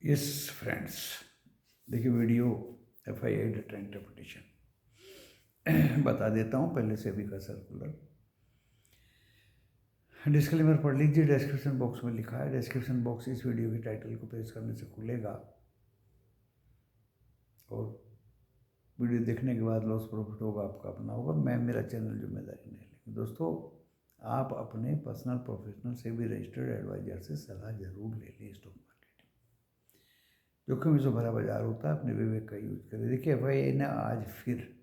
Yes friends, देखिए video FII data interpretation बता देता हूँ पहले से भी का सर्कुलर डिस्क्लेमर पढ़ लीजिए। डिस्क्रिप्शन बॉक्स में लिखा है। डिस्क्रिप्शन बॉक्स इस वीडियो के टाइटल को प्रेस करने से खुलेगा और वीडियो देखने के बाद लॉस प्रॉफिट होगा आपका अपना होगा। मैं मेरा चैनल जिम्मेदारी नहीं लेकिन दोस्तों आप अपने पर्सनल प्रोफेशनल से भी रजिस्टर्ड एडवाइजर से सलाह जरूर ले लें। स्टॉक मार्केट जोखिम से भरा बाजार होता है, अपने विवेक का यूज करें। देखिए FII ने आज फिर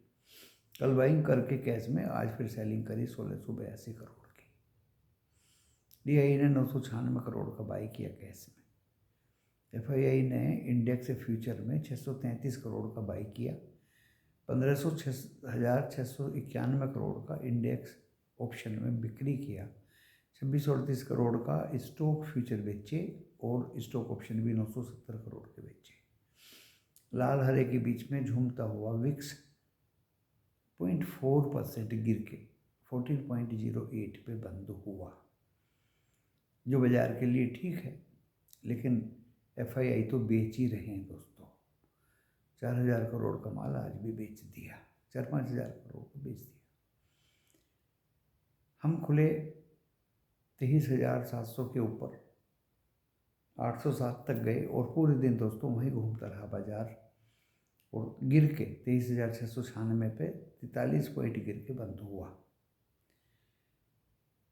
कल बाइंग करके कैश में, आज फिर सेलिंग करी 1682 करोड़ की। DII ने 996 करोड़ का बाई किया कैश में। FII ने इंडेक्स फ्यूचर में 633 करोड़ का बाई किया। 15,691 करोड़ का इंडेक्स ऑप्शन में बिक्री किया। 2638 करोड़ का स्टॉक फ्यूचर बेचे और स्टॉक ऑप्शन भी 970 करोड़ के बेचे। लाल हरे के बीच में झूमता हुआ विक्स 0.4% गिर के 14.08 पे बंद हुआ, जो बाजार के लिए ठीक है, लेकिन FII तो बेच ही रहे हैं दोस्तों। 4000 करोड़ का माल आज भी बेच दिया, 4-5 हज़ार करोड़ को बेच दिया। हम खुले 23,700 के ऊपर 807 तक गए और पूरे दिन दोस्तों वहीं घूमता रहा बाजार और गिर के 23,696 पे 43 पॉइंट गिर के बंद हुआ।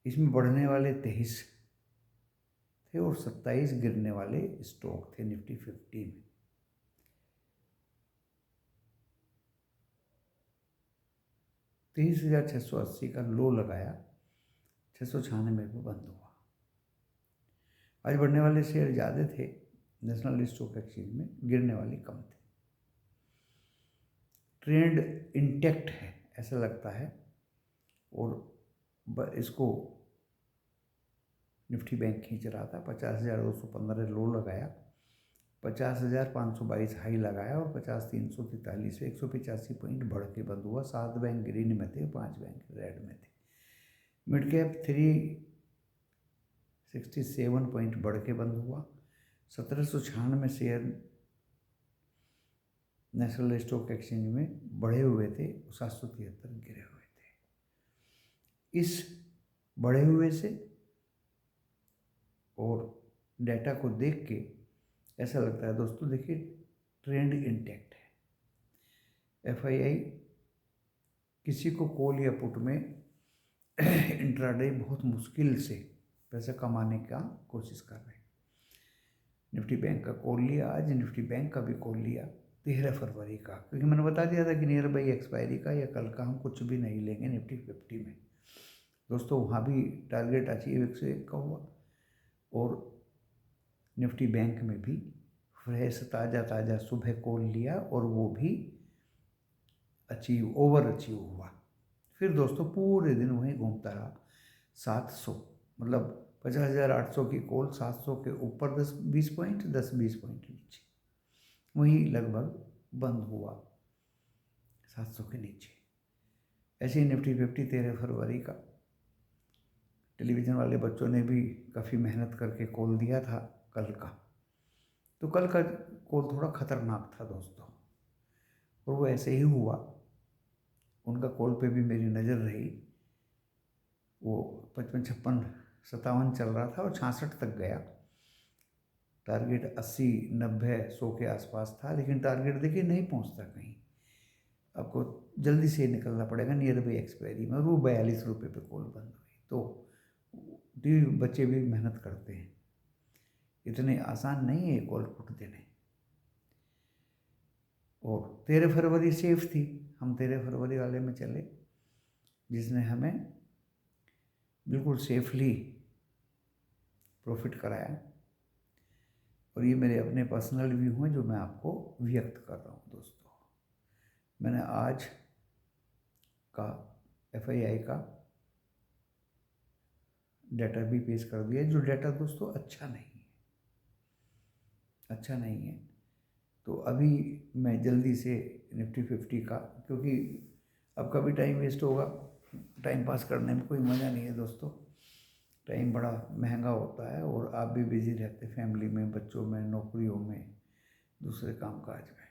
इसमें बढ़ने वाले 23 थे और 27 गिरने वाले स्टॉक थे निफ्टी 50 में। $23,680 का लो लगाया, 696 पे बंद हुआ। आज बढ़ने वाले शेयर ज़्यादा थे नेशनल स्टॉक एक्सचेंज में, गिरने वाले कम थे। ट्रेंड इंटैक्ट है ऐसा लगता है और इसको निफ्टी बैंक खींच रहा था। 50,215 लो लगाया, 50,522 हाई लगाया और 50,343 से 185 पॉइंट बढ़ के बंद हुआ। 7 बैंक ग्रीन में थे, 5 बैंक रेड में थे। मिड कैप 367 पॉइंट बढ़ के बंद हुआ। 1796 शेयर नेशनल स्टॉक एक्सचेंज में बढ़े हुए थे, 773 गिरे हुए थे। इस बढ़े हुए से और डेटा को देख के ऐसा लगता है दोस्तों, देखिए ट्रेंड इंटैक्ट है। FII किसी को कॉल या पुट में इंट्राडे बहुत मुश्किल से पैसा कमाने का कोशिश कर रहे हैं। निफ्टी बैंक का कॉल लिया, आज निफ्टी बैंक का भी कॉल लिया 13 फरवरी का, क्योंकि मैंने बता दिया था कि नियर बाई एक्सपायरी का या कल का हम कुछ भी नहीं लेंगे निफ्टी 50 में। दोस्तों वहाँ भी टारगेट अचीव 101 का हुआ और निफ्टी बैंक में भी फ्रेश ताज़ा सुबह कॉल लिया और वो भी ओवर अचीव हुआ। फिर दोस्तों पूरे दिन वहीं घूमता रहा। 700 मतलब 50,800 की कॉल 700 के ऊपर 10-20 पॉइंट 10-20 पॉइंट नीचे, वहीं लगभग बंद हुआ 700 के नीचे। ऐसे ही निफ्टी 50 13 फरवरी का टेलीविज़न वाले बच्चों ने भी काफ़ी मेहनत करके कॉल दिया था कल का, तो कल का कॉल थोड़ा ख़तरनाक था दोस्तों और वो ऐसे ही हुआ। उनका कॉल पे भी मेरी नज़र रही। वो 55, 56, 57 चल रहा था और 66 तक गया। टारगेट 80, 90, 100 के आसपास था, लेकिन टारगेट देखिए नहीं पहुंचता कहीं। आपको जल्दी से निकलना पड़ेगा नियर बाई एक्सपायरी में। और वो 42 रुपये पे कॉल बंद हुई। तो बच्चे भी मेहनत करते हैं, इतने आसान नहीं है कॉल पुट देने। और 13 फरवरी सेफ थी, हम 13 फरवरी वाले में चले जिसने हमें बिल्कुल सेफली प्रॉफिट कराया। और ये मेरे अपने पर्सनल व्यू हैं जो मैं आपको व्यक्त कर रहा हूँ दोस्तों। मैंने आज का FII का डाटा भी पेश कर दिया, जो डाटा दोस्तों अच्छा नहीं है। तो अभी मैं जल्दी से निफ्टी 50 का, क्योंकि अब कभी टाइम वेस्ट होगा, टाइम पास करने में कोई मज़ा नहीं है दोस्तों। टाइम बड़ा महंगा होता है और आप भी बिज़ी रहते फैमिली में, बच्चों में, नौकरियों में, दूसरे कामकाज में।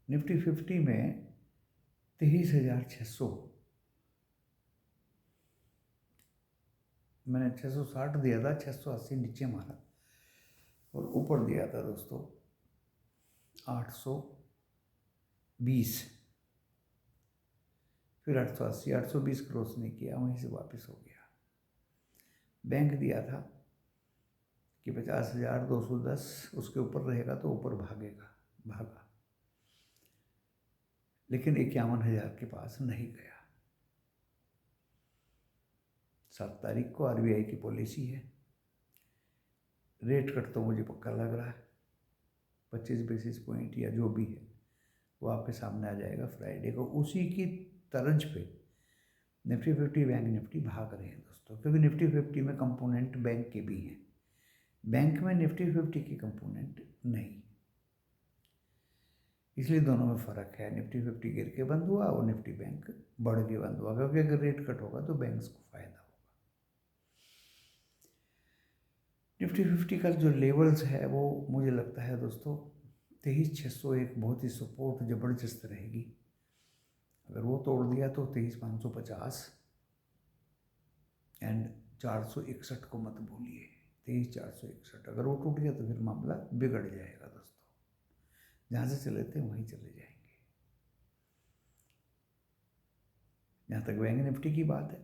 निफ्टी 50 में 23,600, मैंने 660 दिया था, 680 नीचे मारा और ऊपर दिया था दोस्तों 820, फिर 880, 820 क्रॉस नहीं किया, वहीं से वापस हो गया। बैंक दिया था कि 50,210 उसके ऊपर रहेगा तो ऊपर भागेगा, भागा, लेकिन 51,000 के पास नहीं गया। 7 तारीख को आरबीआई की पॉलिसी है, रेट कट तो मुझे पक्का लग रहा है 25 बेसिस पॉइंट या जो भी है वो आपके सामने आ जाएगा फ्राइडे को। उसी की तर्ज पे निफ्टी 50 बैंक निफ्टी भाग रहे हैं दोस्तों, क्योंकि निफ्टी 50 में कंपोनेंट बैंक के भी हैं, बैंक में निफ्टी 50 की कंपोनेंट नहीं, इसलिए दोनों में फ़र्क है। निफ्टी 50 गिर के बंद हुआ और निफ्टी बैंक बढ़ के बंद हुआ, क्योंकि अगर रेट कट होगा तो बैंक्स को फ़ायदा होगा। निफ्टी 50 का जो लेवल्स है वो मुझे लगता है दोस्तों 23,600 एक बहुत ही सपोर्ट ज़बरदस्त रहेगी। अगर वो तोड़ दिया तो 23,550 एंड 461 को मत भूलिए, 23,461 अगर वो टूट गया तो फिर मामला बिगड़ जाएगा दोस्तों। जहाँ से चले थे वहीं चले जाएंगे। जहाँ तक बैंक निफ्टी की बात है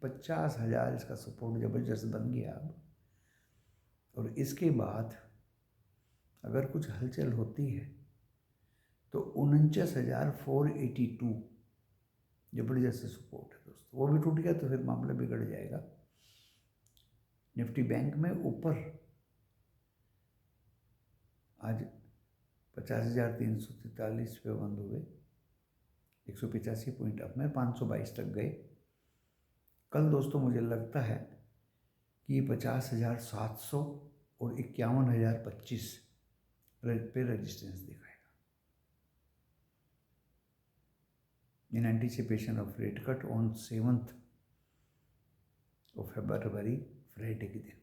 50,000 इसका सपोर्ट ज़बरदस्त बन गया अब, और इसके बाद अगर कुछ हलचल होती है तो 49,482 ज़बरदस्त सपोर्ट है दोस्तों, वो भी टूट गया तो फिर मामला बिगड़ जाएगा। निफ्टी बैंक में ऊपर आज 50,343 पे बंद हुए, 185 पॉइंट अप में 522 तक गए। कल दोस्तों मुझे लगता है कि 50,700 और 51,025 पे रजिस्टेंस दिखाएगा in anticipation of rate cut on 7th of February Friday के दिन।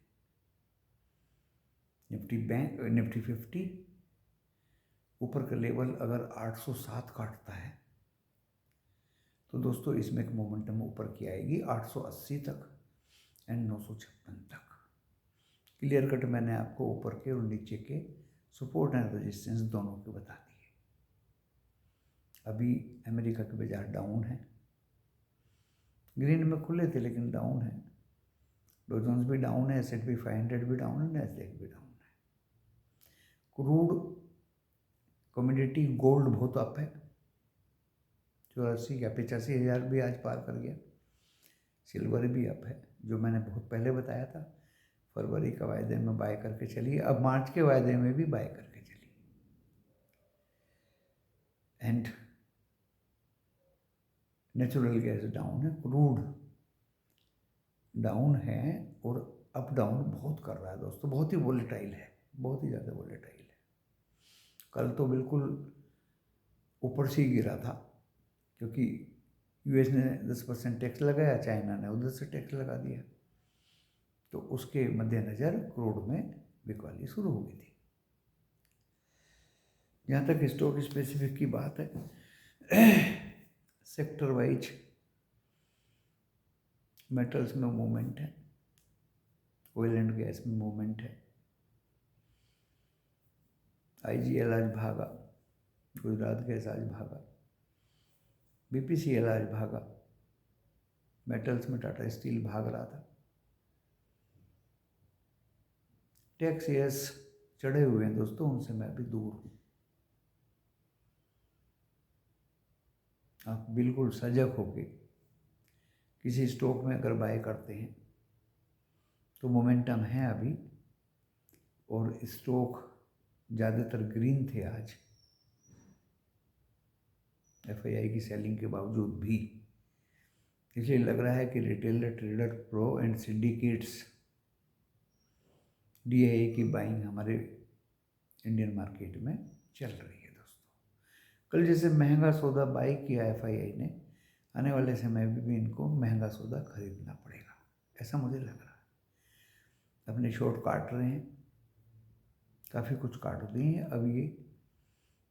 निफ्टी 50 ऊपर का लेवल अगर 807 काटता है तो दोस्तों इसमें एक मोमेंटम ऊपर की आएगी 880 तक एंड 956 तक। क्लियर कट मैंने आपको ऊपर के और नीचे के सपोर्ट एंड रेजिस्टेंस दोनों के बता दिए। अभी अमेरिका के बाजार डाउन है, ग्रीन में खुले थे लेकिन डाउन है। डॉ जोन्स भी डाउन है, S&P 500 भी डाउन है, नैस्डैक भी डाउन है। क्रूड कमोडिटी गोल्ड बहुत अप है, 84 या 85,000 भी आज पार कर गया। सिल्वर भी अप है, जो मैंने बहुत पहले बताया था, फरवरी का वायदे में बाय करके चलिए, अब मार्च के वायदे में भी बाय करके चलिए। एंड नेचुरल गैस डाउन है, क्रूड डाउन है और अप डाउन बहुत कर रहा है दोस्तों, बहुत ही वोलेटाइल है, बहुत ही ज़्यादा वोलेटाइल है। कल तो बिल्कुल ऊपर से ही गिरा था, क्योंकि यूएस ने 10% टैक्स लगाया, चाइना ने उधर से टैक्स लगा दिया, तो उसके मद्देनज़र क्रूड में बिकवाली शुरू हो गई थी। जहाँ तक स्टॉक स्पेसिफिक की बात है सेक्टर वाइज मेटल्स में मूवमेंट है, ऑयल एंड गैस में मूवमेंट है, IGL आज भागा, गुजरात गैस आज भागा, BPCL आज भागा, मेटल्स में टाटा स्टील भाग रहा था। टैक्स यस चढ़े हुए हैं दोस्तों, उनसे मैं भी दूर हूँ। आप बिल्कुल सजग होके किसी स्टॉक में अगर बाय करते हैं तो मोमेंटम है अभी, और स्टॉक ज़्यादातर ग्रीन थे आज FII की सेलिंग के बावजूद भी, इसलिए लग रहा है कि retailer, trader, pro and syndicates DII की बाइंग हमारे इंडियन मार्केट में चल रही है दोस्तों। कल जैसे महंगा सौदा बाई किया FII ने, आने वाले समय में भी इनको महंगा सौदा खरीदना पड़ेगा, ऐसा मुझे लग रहा है। अपने शॉर्ट काट रहे हैं, काफ़ी कुछ काट दिए हैं। अब ये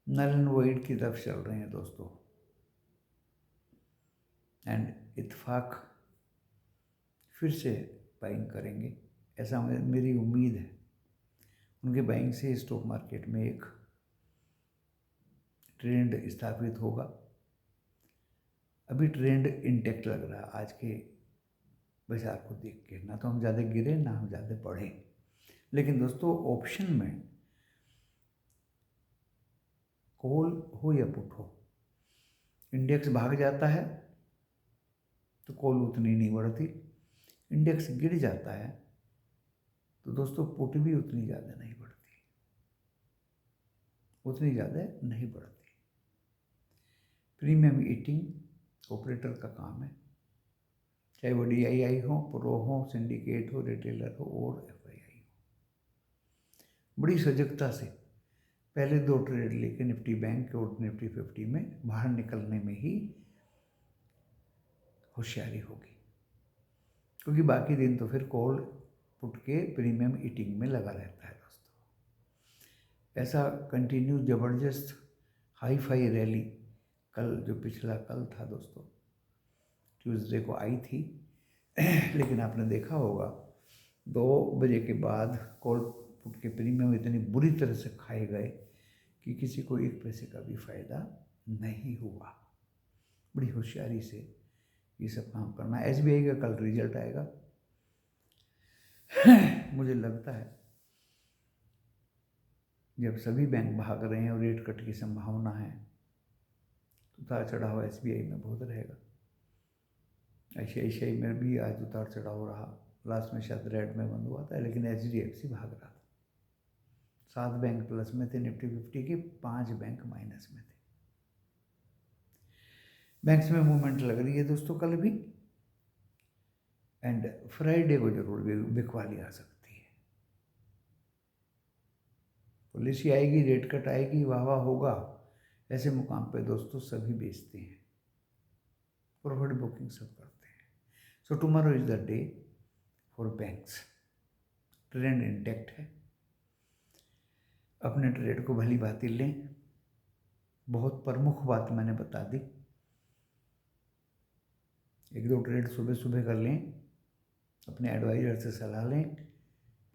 नल एंड वॉइड की तरफ चल रहे हैं दोस्तों, एंड इत्तेफाक फिर से बाइंग करेंगे, ऐसा मेरी उम्मीद है। उनके बाइंग से स्टॉक मार्केट में एक ट्रेंड स्थापित होगा। अभी ट्रेंड इंटेक्ट लग रहा है आज के बाजार को देख के, ना तो हम ज़्यादा गिरे ना हम ज़्यादा बढ़े। लेकिन दोस्तों ऑप्शन में कॉल हो या पुट हो, इंडेक्स भाग जाता है तो कॉल उतनी नहीं बढ़ती, इंडेक्स गिर जाता है तो दोस्तों पुट भी उतनी ज़्यादा नहीं बढ़ती, उतनी ज़्यादा नहीं बढ़ती। प्रीमियम ईटिंग ऑपरेटर का काम है, चाहे वो DII हो, प्रो हो, सिंडिकेट हो, रिटेलर हो और FII हो। बड़ी सजगता से पहले 2 ट्रेड लेके निफ्टी बैंक और निफ्टी 50 में बाहर निकलने में ही होशियारी होगी, क्योंकि बाकी दिन तो फिर कॉल पुट के प्रीमियम ईटिंग में लगा रहता है दोस्तों। ऐसा कंटिन्यू ज़बरदस्त हाई फाई रैली कल, जो पिछला कल था दोस्तों, ट्यूसडे को आई थी लेकिन आपने देखा होगा 2 बजे के बाद कॉल पुट के प्रीमियम इतनी बुरी तरह से खाए गए कि किसी को 1 पैसे का भी फायदा नहीं हुआ। बड़ी होशियारी से ये सब काम करना। SBI का कल रिजल्ट आएगा मुझे लगता है जब सभी बैंक भाग रहे हैं और रेट कट की संभावना है तो उतार चढ़ाव SBI में बहुत रहेगा। ICICI में भी आज उतार चढ़ाव रहा, लास्ट में शायद रेड में बंद हुआ था, लेकिन HDFC भाग रहा था। 7 बैंक प्लस में थे निफ्टी 50 के, 5 बैंक माइनस में थे। बैंक्स में मूवमेंट लग रही है दोस्तों कल भी, एंड फ्राइडे को जरूर बिकवाली आ सकती है। पॉलिसी आएगी, रेट कट आएगी, वाह वाह होगा, ऐसे मुकाम पे दोस्तों सभी बेचते हैं, प्रॉफिट बुकिंग सब करते हैं। So tomorrow is the day for banks. Trend intact है, अपने ट्रेड को भली भांति लें। बहुत प्रमुख बात मैंने बता दी, 1-2 ट्रेड सुबह सुबह कर लें, अपने एडवाइजर से सलाह लें,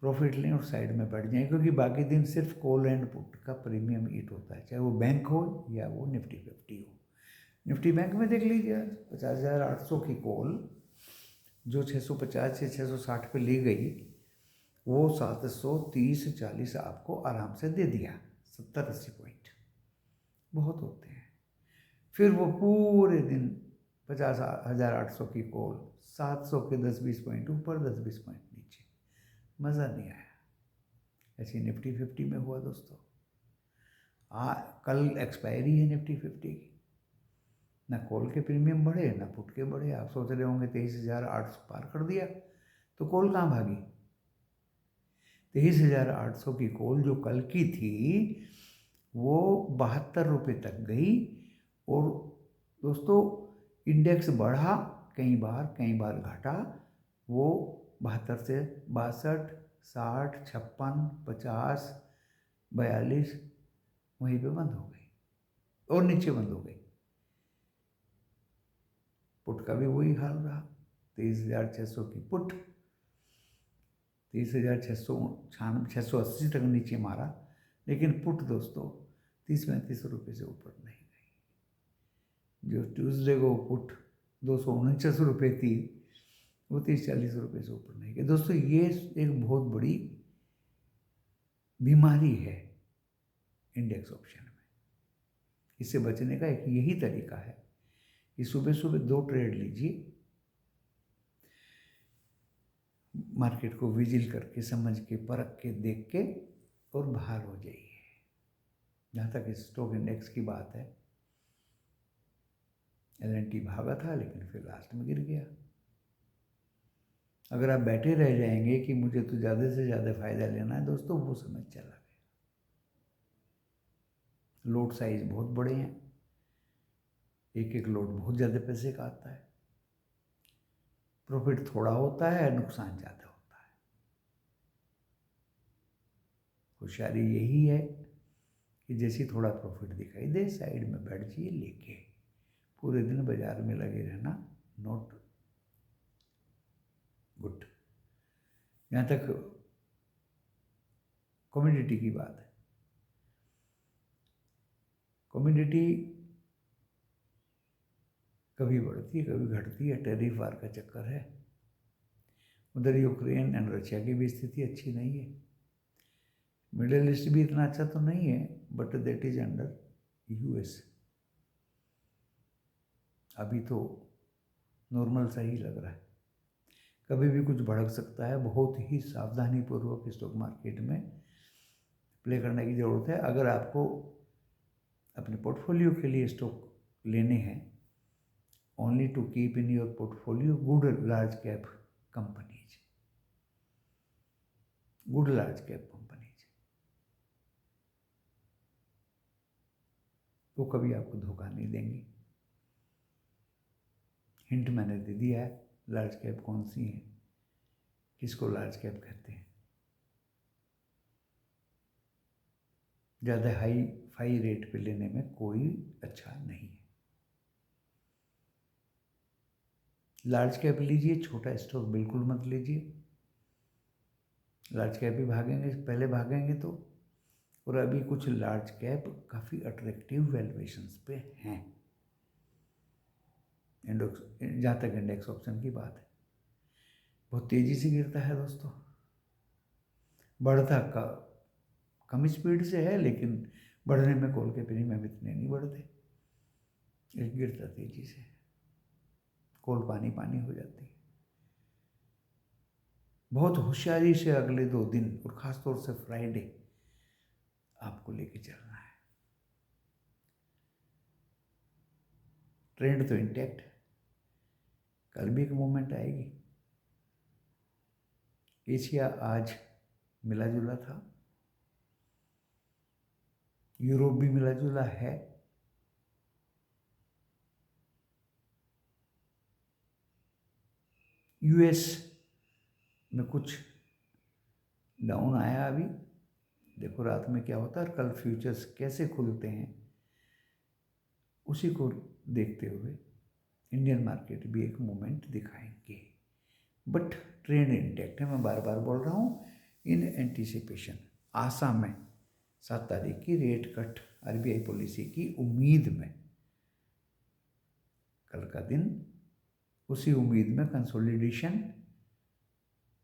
प्रॉफिट लें और साइड में बैठ जाएं, क्योंकि बाकी दिन सिर्फ कॉल एंड पुट का प्रीमियम ईट होता है, चाहे वो बैंक हो या वो निफ्टी 50 हो। निफ्टी बैंक में देख लीजिए 50,800 की कॉल जो 650 से 660 पे ली गई, वो 730-40 आपको आराम से दे दिया, 70-80 पॉइंट बहुत होते हैं। फिर वो पूरे दिन 50,800 की कॉल 700 के 10-20 पॉइंट ऊपर, 10-20 पॉइंट नीचे, मज़ा नहीं आया। ऐसे निफ्टी 50 में हुआ दोस्तों। कल एक्सपायरी है निफ्टी 50 की, ना कॉल के प्रीमियम बढ़े ना पुट के बढ़े। आप सोच रहे होंगे 23,800 पार कर दिया, तो कॉल कहाँ भागी? 23,800 की कॉल जो कल की थी वो 72 रुपये तक गई, और दोस्तों इंडेक्स बढ़ा कई बार घटा, वो 72 से 62, 60, 56, 50, 42 वहीं पे बंद हो गई और नीचे बंद हो गई। पुट का भी वही हाल रहा, 23,600 की पुट 23,680 तक नीचे मारा, लेकिन पुट दोस्तों 30-35 रुपये से ऊपर नहीं गई। जो ट्यूसडे को पुट 249 रुपये थी, वो 30-40 रुपये से ऊपर नहीं गई। दोस्तों ये एक बहुत बड़ी बीमारी है इंडेक्स ऑप्शन में। इससे बचने का एक यही तरीका है कि सुबह सुबह 2 ट्रेड लीजिए, मार्केट को विजिल करके, समझ के, परख के, देख के, और बाहर हो जाइए। जहाँ तक स्टॉक इंडेक्स की बात है, L&T भागा था लेकिन फिर लास्ट में गिर गया। अगर आप बैठे रह जाएंगे कि मुझे तो ज़्यादा से ज़्यादा फायदा लेना है दोस्तों, वो समझ चला गया। लोट साइज बहुत बड़े हैं, एक लोट बहुत ज़्यादा पैसे का आता है, प्रॉफिट थोड़ा होता है, नुकसान ज़्यादा होता है। होशियारी यही है कि जैसे थोड़ा प्रॉफिट दिखाई दे साइड में बैठ जाइए लेके, पूरे दिन बाजार में लगे रहना नॉट गुड। यहाँ तक कमोडिटी की बात है। कमोडिटी कभी बढ़ती है कभी घटती है, टैरिफ वार का चक्कर है। उधर यूक्रेन एंड रशिया की भी स्थिति अच्छी नहीं है। मिडिल ईस्ट भी इतना अच्छा तो नहीं है, but that is under US. अभी तो नॉर्मल सा ही लग रहा है, कभी भी कुछ भड़क सकता है। बहुत ही सावधानी पूर्वक स्टॉक मार्केट में प्ले करने की ज़रूरत है। अगर आपको अपने पोर्टफोलियो के लिए स्टॉक लेने हैं, only to keep in your portfolio good large cap companies, good large cap companies, वो कभी आपको धोखा नहीं देंगी। हिंट मैंने दे दिया है, लार्ज कैप कौन सी है, किसको लार्ज कैप कहते हैं। ज़्यादा हाई फाई रेट पे लेने में कोई अच्छा नहीं है। लार्ज कैप लीजिए, छोटा स्टॉक बिल्कुल मत लीजिए। लार्ज कैप ही भागेंगे, पहले भागेंगे तो। और अभी कुछ लार्ज कैप काफ़ी अट्रैक्टिव वैल्यूएशंस पे हैं। जहाँ तक इंडेक्स ऑप्शन की बात है, बहुत तेज़ी से गिरता है दोस्तों। बढ़ता का कम स्पीड से है, लेकिन बढ़ने में कॉल के प्रीमियम इतने नहीं बढ़ते, गिरता तेज़ी से, कॉल पानी पानी हो जाती है। बहुत होशियारी से अगले 2 दिन और ख़ासतौर से फ्राइडे आपको लेके चलना है। ट्रेंड तो इंटैक्ट है, कल भी एक मूवमेंट आएगी। एशिया आज मिला जुला था, यूरोप भी मिला जुला है। यूएस में कुछ डाउन आया अभी, देखो रात में क्या होता है। और कल फ्यूचर्स कैसे खुलते हैं उसी को देखते हुए इंडियन मार्केट भी एक मूवमेंट दिखाएंगे। बट ट्रेंड इंटैक्ट है, मैं बार बार बोल रहा हूँ। इन एंटीसिपेशन, आशा में 7 तारीख की रेट कट आरबीआई पॉलिसी की उम्मीद में, कल का दिन उसी उम्मीद में कंसोलिडेशन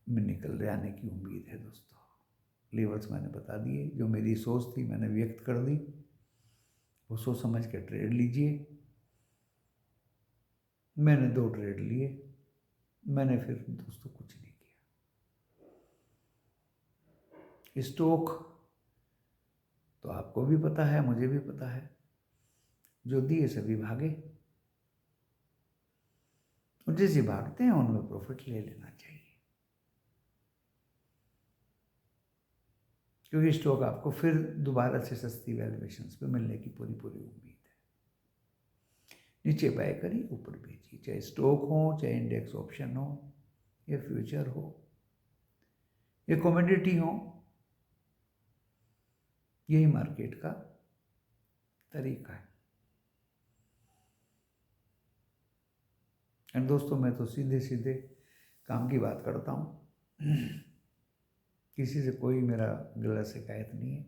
में निकल जाने की उम्मीद है दोस्तों। लेवल्स मैंने बता दिए, जो मेरी सोच थी मैंने व्यक्त कर दी, वो सोच समझ के ट्रेड लीजिए। मैंने 2 ट्रेड लिए, मैंने फिर दोस्तों कुछ नहीं किया। स्टॉक तो आपको भी पता है, मुझे भी पता है, जो दिए सभी भागे, और जैसे भागते हैं उनमें प्रॉफिट ले लेना चाहिए, क्योंकि स्टॉक आपको फिर दोबारा से सस्ती वैल्यूएशंस पे मिलने की पूरी उम्मीद है। नीचे बाय करिए, ऊपर बेचिए, चाहे स्टॉक हो, चाहे इंडेक्स ऑप्शन हो, या फ्यूचर हो, या कमोडिटी हो। यही मार्केट का तरीका है। एंड दोस्तों, मैं तो सीधे सीधे काम की बात करता हूँ, किसी से कोई मेरा गिला शिकायत नहीं है।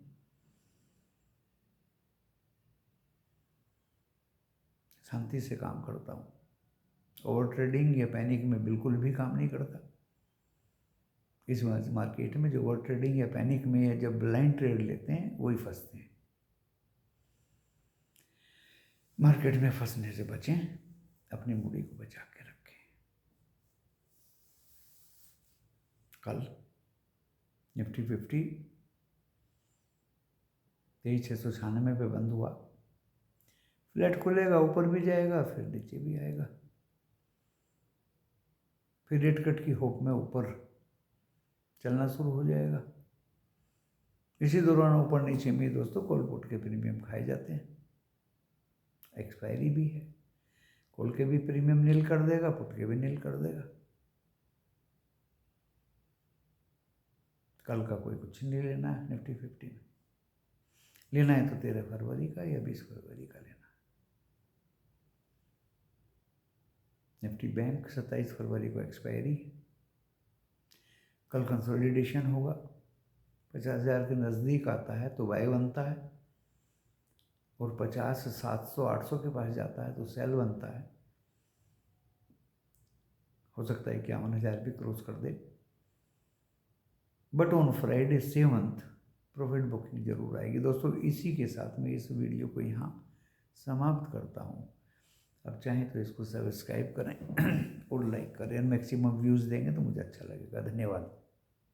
शांति से काम करता हूँ। ओवर ट्रेडिंग या पैनिक में बिल्कुल भी काम नहीं करता। इस मार्केट में जो ओवर ट्रेडिंग या पैनिक में या जब ब्लाइंड ट्रेड लेते हैं वही फंसते हैं। मार्केट में फंसने से बचें, अपनी मूडी को बचा के रखें। कल निफ्टी 50 23,696 पे बंद हुआ। फ्लैट खुलेगा, ऊपर भी जाएगा, फिर नीचे भी आएगा, फिर रेट कट की होप में ऊपर चलना शुरू हो जाएगा। इसी दौरान ऊपर नीचे में दोस्तों कॉल पुट के प्रीमियम खाए जाते हैं। एक्सपायरी भी है, कॉल के भी प्रीमियम नील कर देगा, पुट के भी नील कर देगा। कल का कोई कुछ नहीं लेना है निफ्टी 50 में। लेना है तो 13 फरवरी का या 20 फरवरी का लेना। निफ्टी बैंक 27 फरवरी को एक्सपायरी। कल कंसोलिडेशन होगा, 50,000 के नज़दीक आता है तो बाय बनता है, और 50, 700, 800 के पास जाता है तो सेल बनता है। हो सकता है 51,000 भी क्रॉस कर दे। But on Friday 7 profit booking जरूर आएगी। दोस्तों इसी के साथ मैं इस वीडियो को यहाँ समाप्त करता हूँ। अब चाहें तो इसको सब्सक्राइब करें और लाइक करें, मैक्सिमम व्यूज़ देंगे तो मुझे अच्छा लगेगा। धन्यवाद।